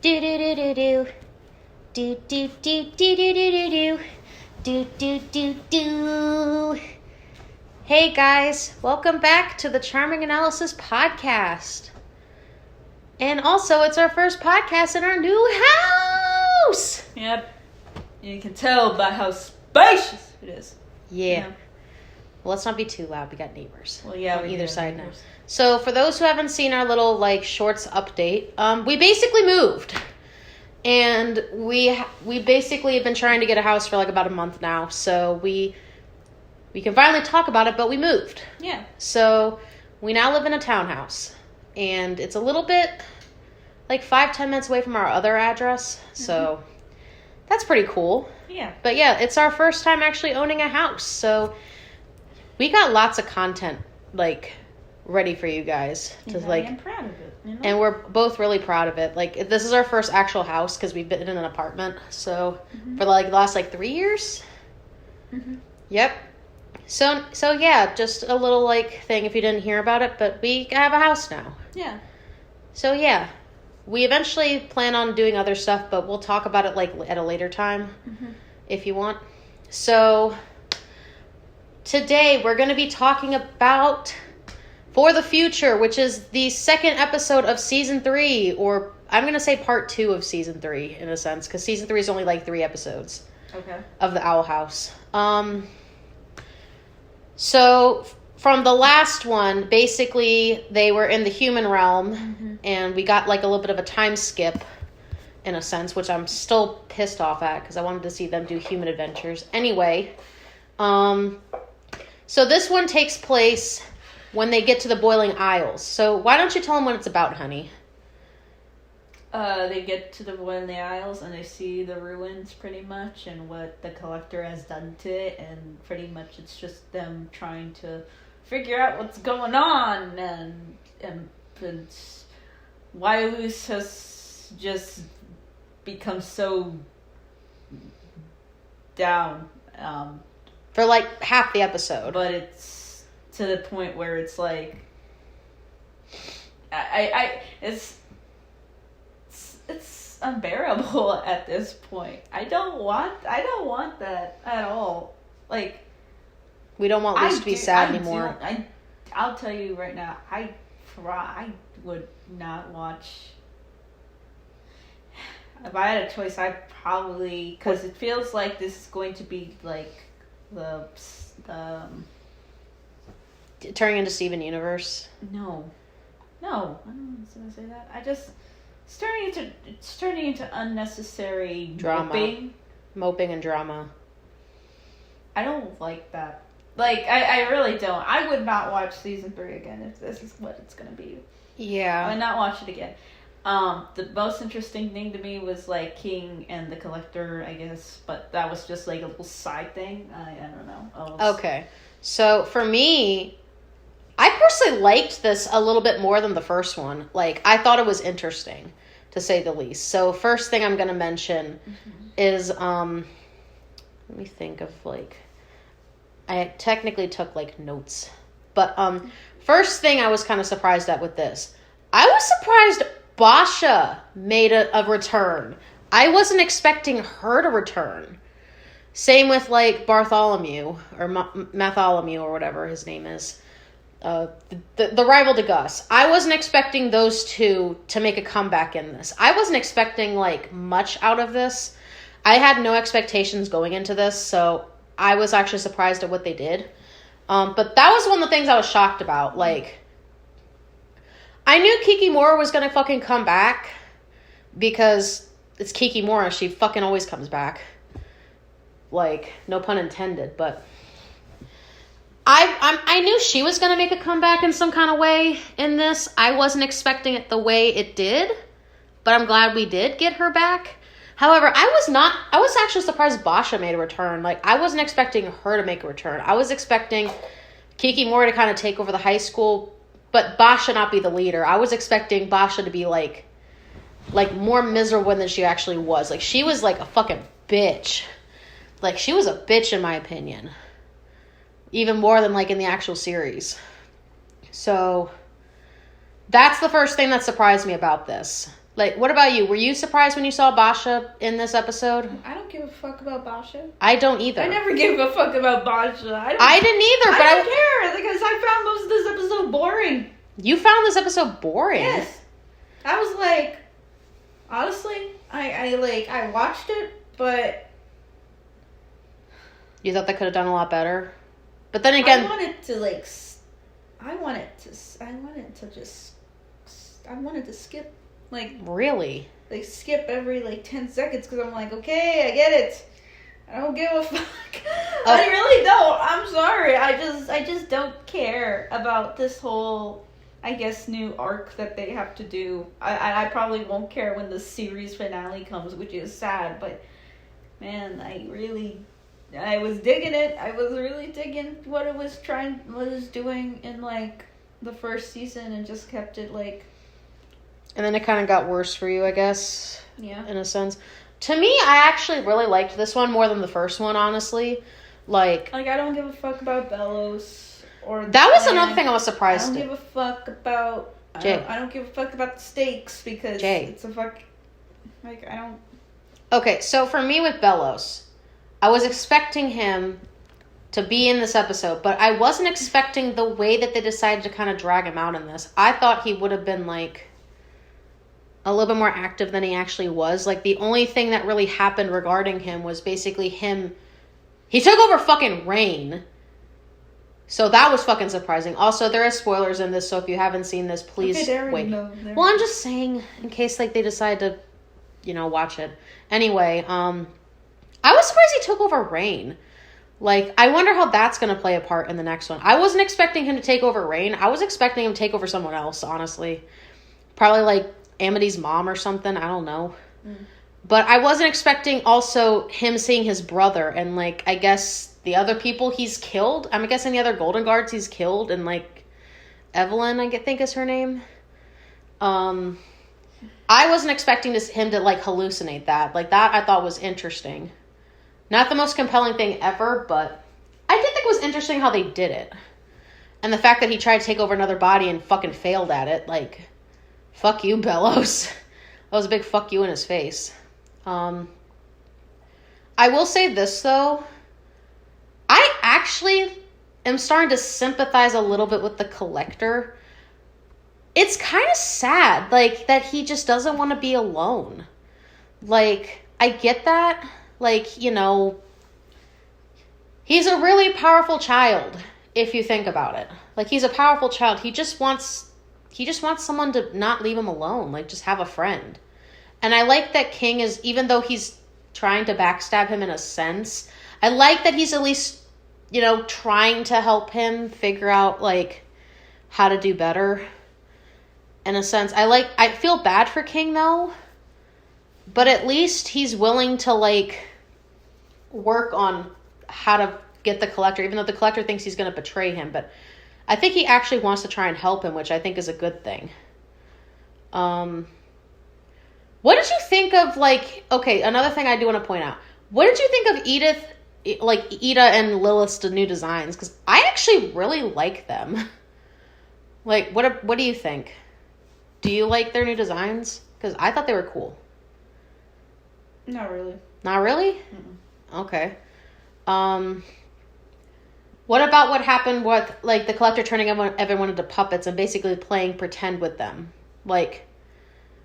do do do do do. Do do do do do do do do. Do do do do. Hey guys, welcome back to the CharmingAnalysis podcast. And also, it's our first podcast in our new house. Yep. You can tell by how spacious it is. Yeah. Well, let's not be too loud. We got neighbors. Well, yeah, on either side now. So, for those who haven't seen our little shorts update, we basically moved. And we basically have been trying to get a house for about a month now. So we can finally talk about it, but we moved. Yeah. So we now live in a townhouse. And it's a little bit 5-10 minutes away from our other address. So that's pretty cool. Yeah. But yeah, it's our first time actually owning a house. So we got lots of content ready for you guys to I am proud of it. You know? And we're both really proud of it. This is our first actual house because we've been in an apartment. So for the last 3 years. Mm-hmm. Yep. So yeah, just a little thing if you didn't hear about it, but we have a house now. Yeah. So yeah, we eventually plan on doing other stuff, but we'll talk about it at a later time if you want. So today we're going to be talking about For the Future, which is the second episode of season 3, or I'm going to say part 2 of season 3 in a sense, because season 3 is only 3 episodes. Okay. Of the Owl House. So from the last one, basically they were in the human realm, and we got a little bit of a time skip in a sense, which I'm still pissed off at because I wanted to see them do human adventures. Anyway, so this one takes place when they get to the Boiling Isles. So why don't you tell them what it's about, honey? They get to the Boiling Isles and they see the ruins pretty much and what the collector has done to it, and pretty much it's just them trying to figure out what's going on and why Luce has just become so down. For half the episode. But it's to the point where it's it's unbearable at this point. I don't want that at all. We don't want Luce to be sad anymore. I'll tell you right now, I would not watch. If I had a choice, I'd probably, because it feels like this is going to be the turning into Steven Universe. No, I don't was gonna say that. It's turning into unnecessary drama, moping and drama. I don't like that. I really don't. I would not watch season 3 again if this is what it's gonna be. Yeah, I would not watch it again. The most interesting thing to me was King and the Collector, I guess, but that was just a little side thing. I don't know. Okay, so for me, I personally liked this a little bit more than the first one. I thought it was interesting, to say the least. So first thing I'm going to mention is, let me think of I technically took notes. But first thing I was kind of surprised at with this. I was surprised Basha made a return. I wasn't expecting her to return. Same with Bartholomew, or Matholomew, or whatever his name is. The rival to Gus. I wasn't expecting those two to make a comeback in this. I wasn't expecting much out of this. I had no expectations going into this, so I was actually surprised at what they did. But that was one of the things I was shocked about. I knew Kikimora was gonna fucking come back because it's Kikimora. She fucking always comes back. No pun intended, but I knew she was going to make a comeback in some kind of way in this. I wasn't expecting it the way it did, but I'm glad we did get her back. However, I was actually surprised Basha made a return. I wasn't expecting her to make a return. I was expecting Kikimora to kind of take over the high school, but Basha not be the leader. I was expecting Basha to be more miserable than she actually was. She was a fucking bitch. She was a bitch in my opinion. Even more than in the actual series. So that's the first thing that surprised me about this. Like, what about you? Were you surprised when you saw Basha in this episode? I don't give a fuck about Basha. I don't either. I never gave a fuck about Basha. I didn't either, but I don't care because I found most of this episode boring. You found this episode boring? Yes. I was like, honestly, I watched it, but you thought they could have done a lot better. But then again, I wanted to skip, like, really, like skip every like 10 seconds because I'm like, okay, I get it. I don't give a fuck. I really don't. I'm sorry. I just don't care about this whole, I guess, new arc that they have to do. I probably won't care when the series finale comes, which is sad, but man, I was digging it. I was really digging what it was doing in like the first season and just kept it like. And then it kind of got worse for you, I guess. Yeah. In a sense. To me, I actually really liked this one more than the first one, honestly. Like I don't give a fuck about Bellows or that was another thing I was surprised. I don't give a fuck about Jay. I don't give a fuck about the stakes because it's a fuck. Like I don't. Okay, so for me with Bellows, I was expecting him to be in this episode, but I wasn't expecting the way that they decided to kind of drag him out in this. I thought he would have been like a little bit more active than he actually was. Like the only thing that really happened regarding him was basically him. He took over fucking Rain. So that was fucking surprising. Also, there are spoilers in this, so if you haven't seen this, please wait. Well, I'm just saying in case like they decide to, watch it. Anyway, I was surprised he took over Rain. Like, I wonder how that's going to play a part in the next one. I wasn't expecting him to take over Rain. I was expecting him to take over someone else, honestly. Probably like Amity's mom or something. I don't know. But I wasn't expecting also him seeing his brother and like, I guess the other people he's killed. I'm guessing the other Golden Guards he's killed and like Evelyn, I think is her name. I wasn't expecting him to like hallucinate that. Like that I thought was interesting. Not the most compelling thing ever, but I did think it was interesting how they did it. And the fact that he tried to take over another body and fucking failed at it, like, fuck you, Bellows. That was a big fuck you in his face. I will say this, though. I actually am starting to sympathize a little bit with the Collector. It's kind of sad, like, that he just doesn't want to be alone. Like, I get that. Like, he's a really powerful child, if you think about it. Like, he's a powerful child. He just wants someone to not leave him alone. Like, just have a friend. And I like that King is, even though he's trying to backstab him in a sense, I like that he's at least, trying to help him figure out, like, how to do better. In a sense. I feel bad for King, though. But at least he's willing to, like, work on how to get the Collector, even though the Collector thinks he's going to betray him. But I think he actually wants to try and help him, which I think is a good thing. What did you think of, like... Okay, another thing I do want to point out. What did you think of Ida and Lilith's new designs? Because I actually really like them. Like, what do you think? Do you like their new designs? Because I thought they were cool. Not really. Not really? Mm-mm. Okay. What about what happened with, like, the Collector turning everyone into puppets and basically playing pretend with them? Like...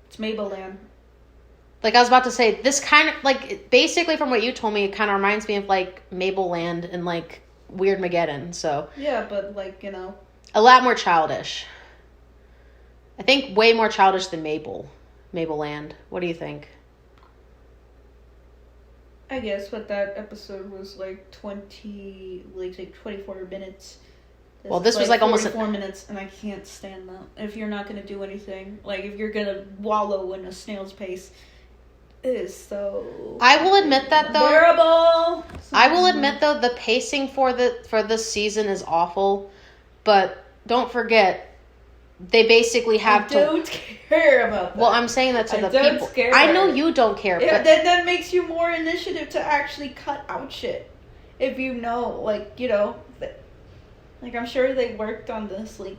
It's Maybelline. Like, I was about to say, this kind of, like, basically from what you told me, it kind of reminds me of, like, Mabelland and, like, Weirdmageddon, so... Yeah, but, like, A lot more childish. I think way more childish than Mabelland. What do you think? I guess, but that episode was like 24 minutes. Well, this was like almost 4 minutes, and I can't stand that. If you're not going to do anything, like if you're going to wallow in a snail's pace, it is so... I will admit that, though. Bearable. I will admit, though, the pacing for this season is awful, but don't forget, they basically have to... I don't care about that. Well, I'm saying that to the people. Care. I know you don't care, but... That makes you more initiative to actually cut out shit. If you know, like, like, I'm sure they worked on this, like,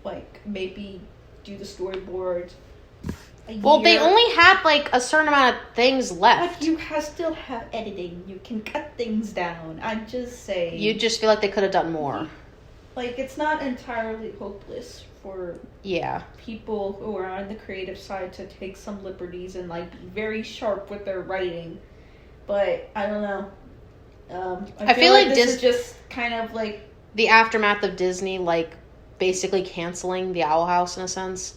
like, maybe do the storyboard a Well, they year. only had like a certain amount of things left. But you still have editing. You can cut things down. I'm just saying. You just feel like they could have done more. Like, it's not entirely hopeless for people who are on the creative side to take some liberties and, like, be very sharp with their writing. But, I don't know. I feel like this is just kind of, like... the aftermath of Disney, like, basically canceling the Owl House, in a sense.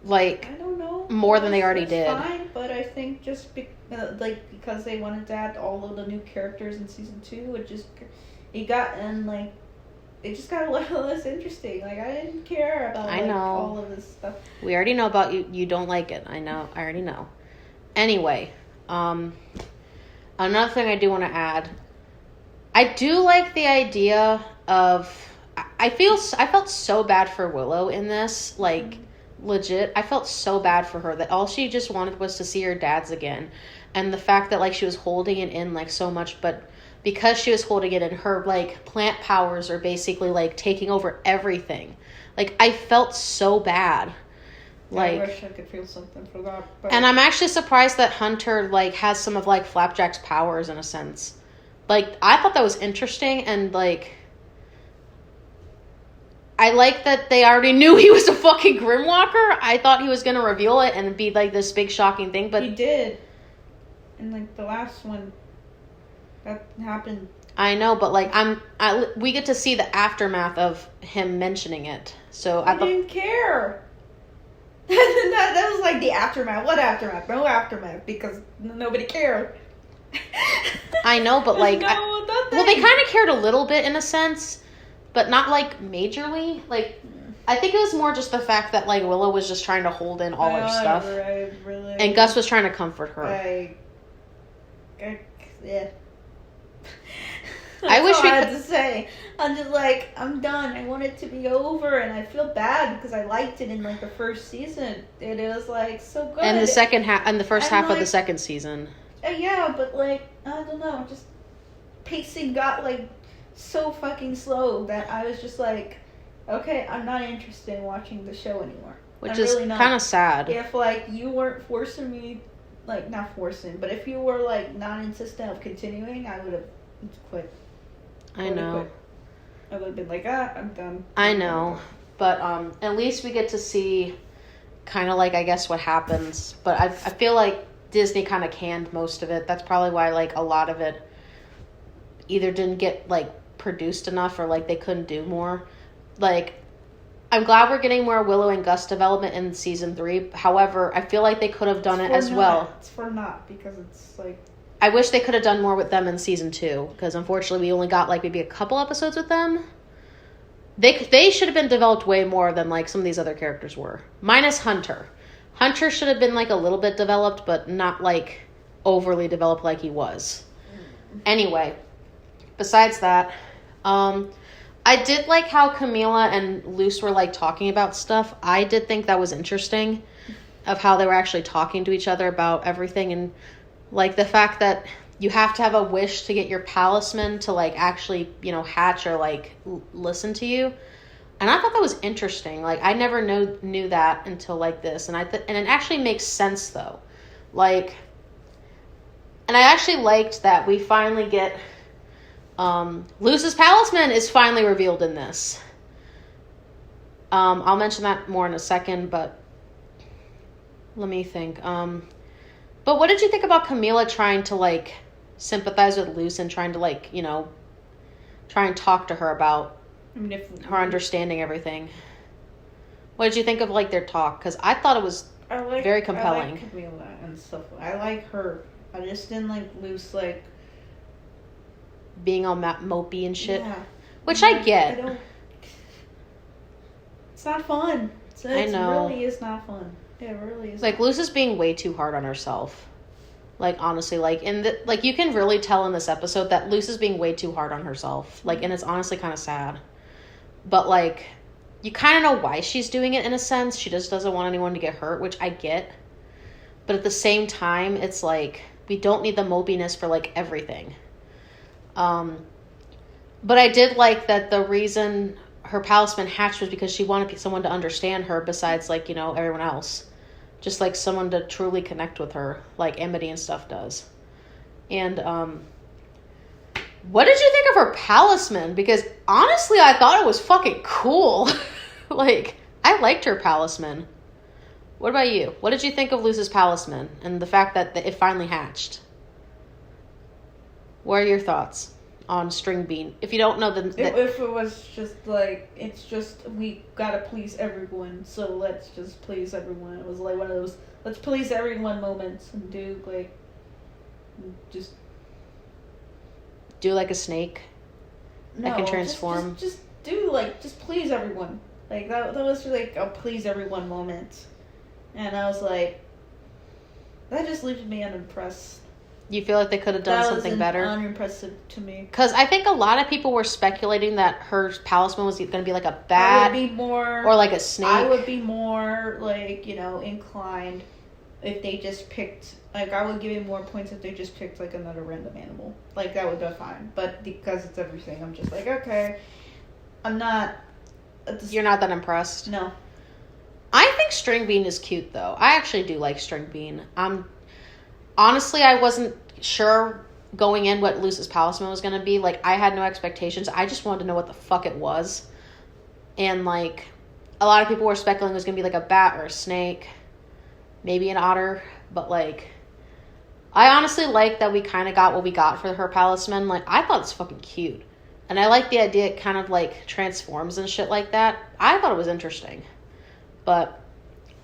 Like, I don't know. More than they already did. Fine, but I think just, because they wanted to add all of the new characters in Season 2, it just got a little less interesting. Like, I didn't care about all of this stuff. We already know about you. You don't like it. I know. I already know. Anyway, another thing I do want to add. I do like the idea of... I felt so bad for Willow in this. Like, legit. I felt so bad for her that all she just wanted was to see her dads again. And the fact that, like, she was holding it in, like, so much, but... because she was holding it in, her, like, plant powers are basically, like, taking over everything. Like, I felt so bad. Like, I wish I could feel something for that. But... and I'm actually surprised that Hunter, like, has some of, like, Flapjack's powers, in a sense. Like, I thought that was interesting, and, like... I like that they already knew he was a fucking Grimwalker. I thought he was going to reveal it and be, like, this big shocking thing, but... he did. And, like, the last one... that happened. I know, but like we get to see the aftermath of him mentioning it. So I didn't care. that was like the aftermath. What aftermath? No aftermath because nobody cared. I know, but like, well, they kind of cared a little bit in a sense, but not like majorly. Like, I think it was more just the fact that like Willow was just trying to hold in all her stuff, and Gus was trying to comfort her. Yeah. I wish we could to say. I'm just like, I'm done. I want it to be over, and I feel bad because I liked it in like the first season. It was like so good. And the second half, and the first half of the second season. Yeah, but like I don't know, just pacing got like so fucking slow that I was just like, okay, I'm not interested in watching the show anymore. Which is really kind of sad. If like you weren't forcing me, like not forcing, but if you were like not insistent of continuing, I would have quit. I know. I would have been like, I'm done. I know. But at least we get to see kind of like, I guess, what happens. But I feel like Disney kind of canned most of it. That's probably why like a lot of it either didn't get like produced enough or like they couldn't do more. Like, I'm glad we're getting more Willow and Gus development in season 3. However, I feel like they could have done it as well. It's for not because it's like... I wish they could have done more with them in season 2, because unfortunately we only got like maybe a couple episodes with them. They should have been developed way more than like some of these other characters were. Minus Hunter. Hunter should have been like a little bit developed, but not like overly developed like he was. Anyway, besides that, I did like how Camila and Luce were like talking about stuff. I did think that was interesting, of how they were actually talking to each other about everything, and like the fact that you have to have a wish to get your talisman to like actually, you know, hatch or like listen to you. And I thought that was interesting. Like, I never knew that until like this, and and it actually makes sense though. Like, and I actually liked that we finally get Luce's talisman is finally revealed in this. I'll mention that more in a second, but let me think. But what did you think about Camila trying to like sympathize with Luce and trying to like, you know, try and talk to her about her understanding everything? What did you think of like their talk? Because I thought it was very compelling. I like Camila and stuff. I like her. I just didn't like Luce like being all mopey and shit. Yeah. Which I get. It's not fun. I know. It really is not fun. It really is. Like, Luce is being way too hard on herself. Like, honestly, like, like, you can really tell in this episode that Luce is being way too hard on herself. Like, and it's honestly kind of sad. But, like, you kind of know why she's doing it in a sense. She just doesn't want anyone to get hurt, which I get. But at the same time, it's like, we don't need the mopiness for, like, everything. But I did like that the reason her talisman hatched was because she wanted someone to understand her besides, like, you know, everyone else. just like someone to truly connect with her, like Amity and stuff does. And what did you think of her palisman? Because honestly, I thought it was fucking cool. Like, I liked her palisman. What about you? What did you think of Luce's palisman and the fact that it finally hatched? What are your thoughts on String Bean? If you don't know, then if it was just like, it's just, we gotta please everyone, so let's just please everyone. It was like one of those let's please everyone moments, and do like just do like a snake that can transform. Just do like, just please everyone. Like that was like a please everyone moment. And I was like, that just leaves me unimpressed. You feel like they could have done something better? That was unimpressive to me. Because I think a lot of people were speculating that her palisman was going to be like a bat. I would be more... Or like a snake. I would be more, like, inclined if they just picked... Like, I would give it more points if they just picked, like, another random animal. Like, that would be fine. But because it's everything, I'm just like, okay. I'm not... You're not that impressed? No. I think String Bean is cute, though. I actually do like String Bean. Honestly, I wasn't sure going in what Luce's palisman was going to be. Like, I had no expectations. I just wanted to know what the fuck it was. And, like, a lot of people were speculating it was going to be, like, a bat or a snake. Maybe an otter. But, like, I honestly like that we kind of got what we got for her palisman. Like, I thought it's fucking cute. And I like the idea it kind of, like, transforms and shit like that. I thought it was interesting. But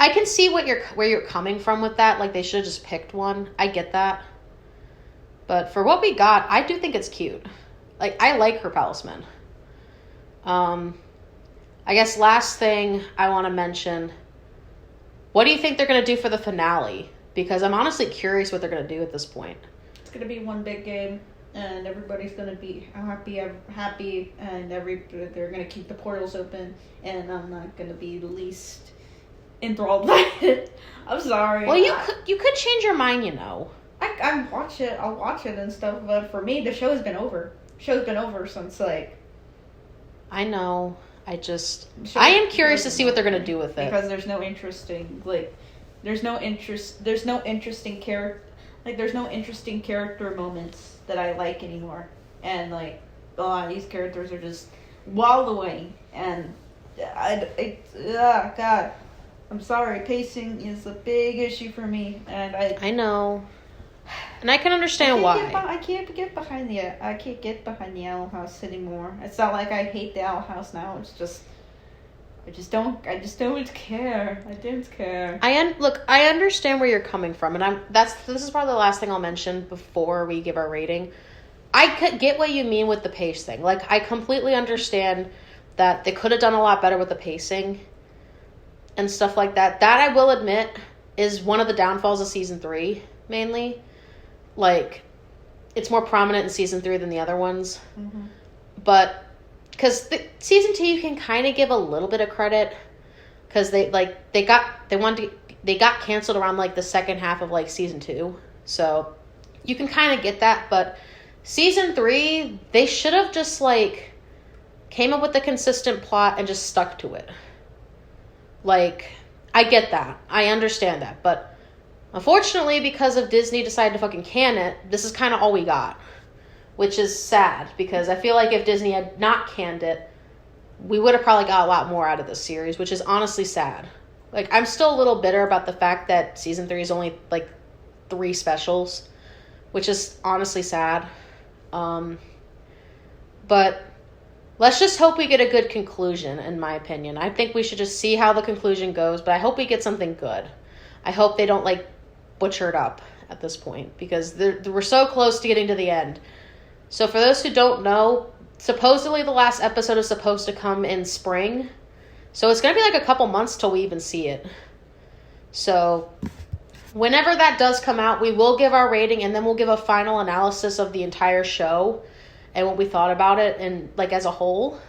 I can see where you're coming from with that. Like, they should have just picked one. I get that. But for what we got, I do think it's cute. Like, I like her palisman. I guess last thing I want to mention, what do you think they're going to do for the finale? Because I'm honestly curious what they're going to do at this point. It's going to be one big game, and everybody's going to be happy, and they're going to keep the portals open, and I'm not going to be the least enthralled by it. I'm sorry. Well, you could change your mind, I'll watch it and stuff, but for me, the show has been over. Show's been over since, like... I know. I am curious to see what they're going to do with it. Because there's no interesting character moments that I like anymore. And, like, a lot of these characters are just wallowing. And, God. I'm sorry, pacing is a big issue for me. And I know. And I can understand why. I can't get behind the Owl House anymore. It's not like I hate the Owl House now. It's just... I just don't care. I didn't care. I understand where you're coming from, and this is probably the last thing I'll mention before we give our rating. I could get what you mean with the pace thing. Like, I completely understand that they could have done a lot better with the pacing and stuff like that. That, I will admit, is one of the downfalls of season 3, mainly. Like, it's more prominent in season 3 than the other ones. Mm-hmm. But because season 2, you can kind of give a little bit of credit, because they got canceled around, like, the second half of, like, season 2, so you can kind of get that. But season 3, they should have just, like, came up with a consistent plot and just stuck to it. Like, I get that, I understand that, but unfortunately, because of Disney decided to fucking can it, this is kind of all we got. Which is sad, because I feel like if Disney had not canned it, we would have probably got a lot more out of this series, which is honestly sad. Like, I'm still a little bitter about the fact that season 3 is only, like, 3 specials, which is honestly sad. But let's just hope we get a good conclusion, in my opinion. I think we should just see how the conclusion goes, but I hope we get something good. I hope they don't, like, butcher it up at this point, because we're so close to getting to the end. So for those who don't know, supposedly the last episode is supposed to come in spring. So it's going to be like a couple months till we even see it. So whenever that does come out, we will give our rating, and then we'll give a final analysis of the entire show and what we thought about it, and, like, as a whole.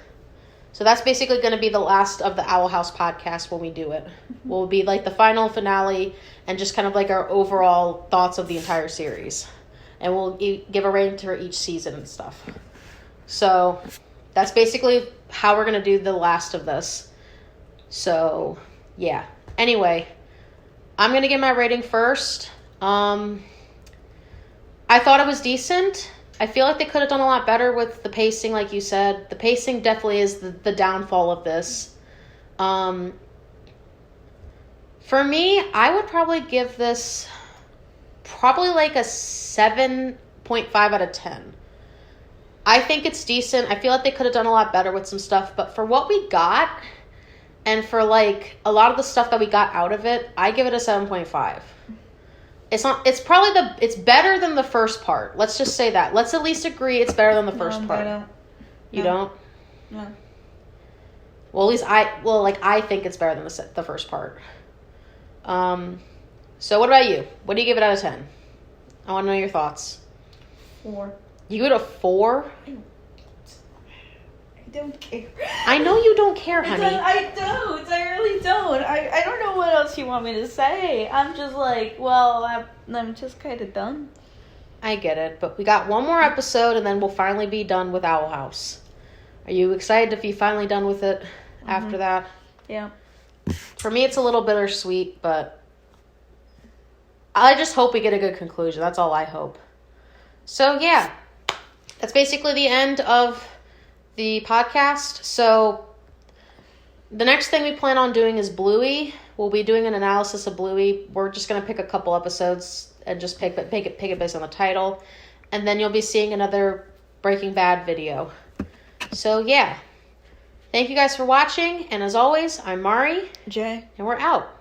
So that's basically going to be the last of the Owl House podcast when we do it. Will be like the final finale and just kind of like our overall thoughts of the entire series. And we'll give a rating for each season and stuff. So that's basically how we're going to do the last of this. So, yeah. Anyway, I'm going to give my rating first. I thought it was decent. I feel like they could have done a lot better with the pacing, like you said. The pacing definitely is the downfall of this. For me, I would probably give this like a 7.5 out of 10. I think it's decent. I feel like they could have done a lot better with some stuff, but for what we got, and for like a lot of the stuff that we got out of it, I give it a 7.5. It's better than the first part. Let's just say that. Let's at least agree it's better than the first part. I don't. You don't? No. Well, at least I think it's better than the first part. So what about you? What do you give it out of 10? I want to know your thoughts. 4. You give it a 4? I don't care. I know you don't care, honey. I don't. I really don't. I don't know what else you want me to say. I'm just like, well, I'm just kind of done. I get it, but we got one more episode, and then we'll finally be done with Owl House. Are you excited to be finally done with it after that? Yeah. For me, it's a little bittersweet, but I just hope we get a good conclusion. That's all I hope. So, yeah. That's basically the end of the podcast. So the next thing we plan on doing is Bluey. We'll be doing an analysis of Bluey. We're just going to pick a couple episodes and just pick it based on the title. And then you'll be seeing another Breaking Bad video. So yeah. Thank you guys for watching. And as always, I'm Mari. Jay. And we're out.